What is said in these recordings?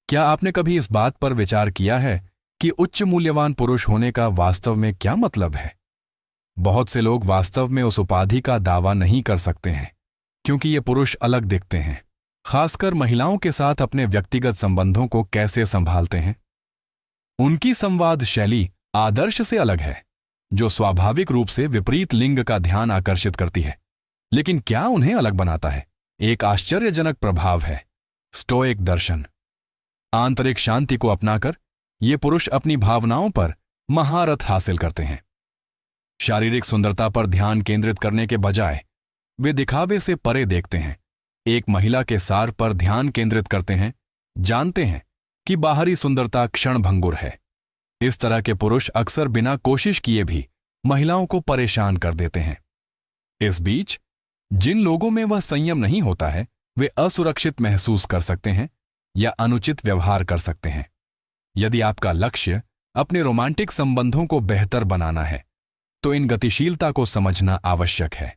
क्या आपने कभी इस बात पर विचार किया है कि उच्च मूल्यवान पुरुष होने का वास्तव में क्या मतलब है? बहुत से लोग वास्तव में उस उपाधि का दावा नहीं कर सकते हैं क्योंकि ये पुरुष अलग दिखते हैं। खासकर महिलाओं के साथ अपने व्यक्तिगत संबंधों को कैसे संभालते हैं। उनकी संवाद शैली आदर्श से अलग है, जो स्वाभाविक रूप से विपरीत लिंग का ध्यान आकर्षित करती है। लेकिन क्या उन्हें अलग बनाता है? एक आश्चर्यजनक प्रभाव है स्टोइक दर्शन। आंतरिक शांति को अपनाकर ये पुरुष अपनी भावनाओं पर महारत हासिल करते हैं। शारीरिक सुंदरता पर ध्यान केंद्रित करने के बजाय वे दिखावे से परे देखते हैं, एक महिला के सार पर ध्यान केंद्रित करते हैं, जानते हैं कि बाहरी सुंदरता क्षणभंगुर है। इस तरह के पुरुष अक्सर बिना कोशिश किए भी महिलाओं को परेशान कर देते हैं। इस बीच जिन लोगों में वह संयम नहीं होता है, वे असुरक्षित महसूस कर सकते हैं या अनुचित व्यवहार कर सकते हैं। यदि आपका लक्ष्य अपने रोमांटिक संबंधों को बेहतर बनाना है, तो इन गतिशीलता को समझना आवश्यक है।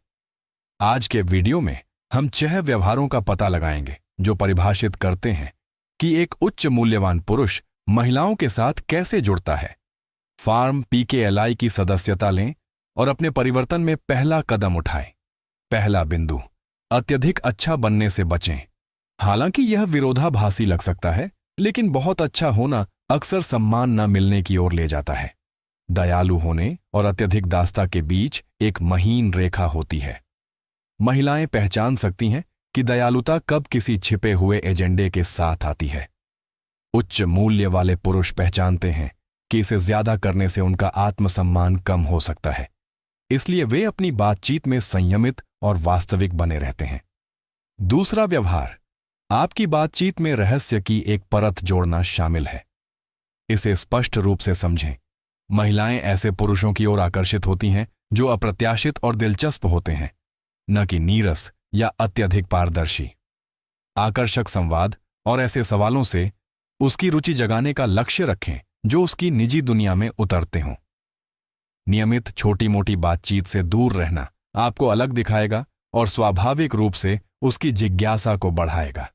आज के वीडियो में हम 6 व्यवहारों का पता लगाएंगे जो परिभाषित करते हैं कि एक उच्च मूल्यवान पुरुष महिलाओं के साथ कैसे जुड़ता है। फार्म PKLI की सदस्यता लें और अपने परिवर्तन में पहला कदम उठाएं। पहला बिंदु, अत्यधिक अच्छा बनने से बचें। हालांकि यह विरोधाभासी लग सकता है, लेकिन बहुत अच्छा होना अक्सर सम्मान न मिलने की ओर ले जाता है। दयालु होने और अत्यधिक दास्ता के बीच एक महीन रेखा होती है। महिलाएं पहचान सकती हैं कि दयालुता कब किसी छिपे हुए एजेंडे के साथ आती है। उच्च मूल्य वाले पुरुष पहचानते हैं कि इसे ज्यादा करने से उनका आत्मसम्मान कम हो सकता है, इसलिए वे अपनी बातचीत में संयमित और वास्तविक बने रहते हैं। दूसरा व्यवहार, आपकी बातचीत में रहस्य की एक परत जोड़ना शामिल है। इसे स्पष्ट रूप से समझें। महिलाएं ऐसे पुरुषों की ओर आकर्षित होती हैं जो अप्रत्याशित और दिलचस्प होते हैं, न कि नीरस या अत्यधिक पारदर्शी। आकर्षक संवाद और ऐसे सवालों से उसकी रुचि जगाने का लक्ष्य रखें जो उसकी निजी दुनिया में उतरते हों। नियमित छोटी मोटी बातचीत से दूर रहना आपको अलग दिखाएगा और स्वाभाविक रूप से उसकी जिज्ञासा को बढ़ाएगा।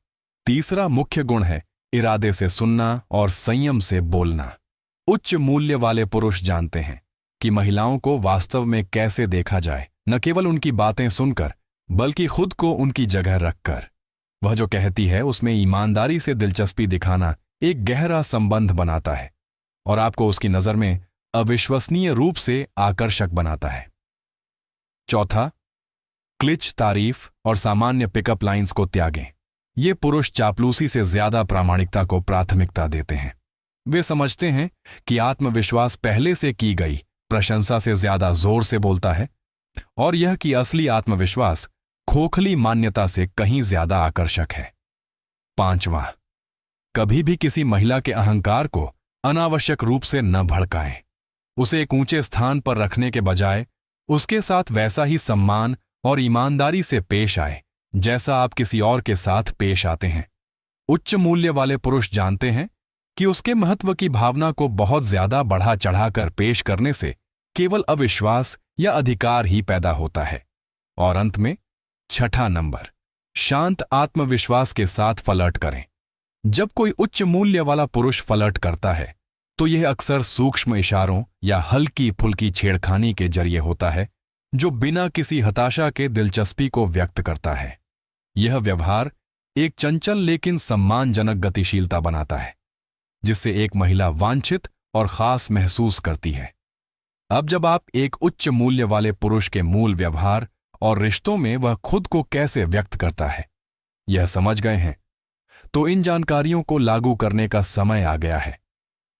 तीसरा मुख्य गुण है इरादे से सुनना और संयम से बोलना। उच्च मूल्य वाले पुरुष जानते हैं कि महिलाओं को वास्तव में कैसे देखा जाए, न केवल उनकी बातें सुनकर बल्कि खुद को उनकी जगह रखकर। वह जो कहती है उसमें ईमानदारी से दिलचस्पी दिखाना एक गहरा संबंध बनाता है और आपको उसकी नजर में अविश्वसनीय रूप से आकर्षक बनाता है। चौथा, क्लिच तारीफ और सामान्य पिकअप लाइंस को त्यागें। ये पुरुष चापलूसी से ज्यादा प्रामाणिकता को प्राथमिकता देते हैं। वे समझते हैं कि आत्मविश्वास पहले से की गई प्रशंसा से ज्यादा जोर से बोलता है और यह कि असली आत्मविश्वास खोखली मान्यता से कहीं ज्यादा आकर्षक है। पांचवां, कभी भी किसी महिला के अहंकार को अनावश्यक रूप से न भड़काएं। उसे एक ऊंचे स्थान पर रखने के बजाय उसके साथ वैसा ही सम्मान और ईमानदारी से पेश आए जैसा आप किसी और के साथ पेश आते हैं। उच्च मूल्य वाले पुरुष जानते हैं कि उसके महत्व की भावना को बहुत ज्यादा बढ़ा चढ़ाकर पेश करने से केवल अविश्वास या अधिकार ही पैदा होता है। और अंत में छठा नंबर, शांत आत्मविश्वास के साथ फ्लर्ट करें। जब कोई उच्च मूल्य वाला पुरुष फ्लर्ट करता है तो यह अक्सर सूक्ष्म इशारों या हल्की फुल्की छेड़खानी के जरिए होता है, जो बिना किसी हताशा के दिलचस्पी को व्यक्त करता है। यह व्यवहार एक चंचल लेकिन सम्मानजनक गतिशीलता बनाता है, जिससे एक महिला वांछित और खास महसूस करती है। अब जब आप एक उच्च मूल्य वाले पुरुष के मूल व्यवहार और रिश्तों में वह खुद को कैसे व्यक्त करता है यह समझ गए हैं, तो इन जानकारियों को लागू करने का समय आ गया है।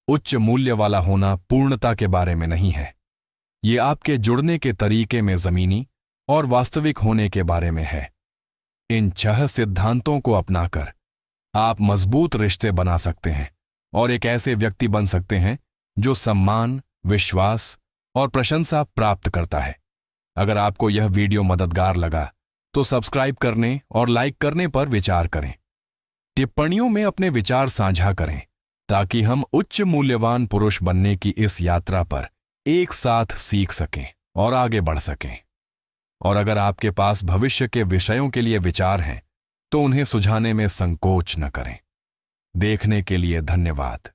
उच्च मूल्य वाला होना पूर्णता के बारे में नहीं है, ये आपके जुड़ने के तरीके में जमीनी और वास्तविक होने के बारे में है। इन 6 सिद्धांतों को अपनाकर आप मजबूत रिश्ते बना सकते हैं और एक ऐसे व्यक्ति बन सकते हैं जो सम्मान, विश्वास और प्रशंसा प्राप्त करता है। अगर आपको यह वीडियो मददगार लगा तो सब्सक्राइब करने और लाइक करने पर विचार करें। टिप्पणियों में अपने विचार साझा करें ताकि हम उच्च मूल्यवान पुरुष बनने की इस यात्रा पर एक साथ सीख सकें और आगे बढ़ सकें। और अगर आपके पास भविष्य के विषयों के लिए विचार हैं तो उन्हें सुझाने में संकोच न करें। देखने के लिए धन्यवाद।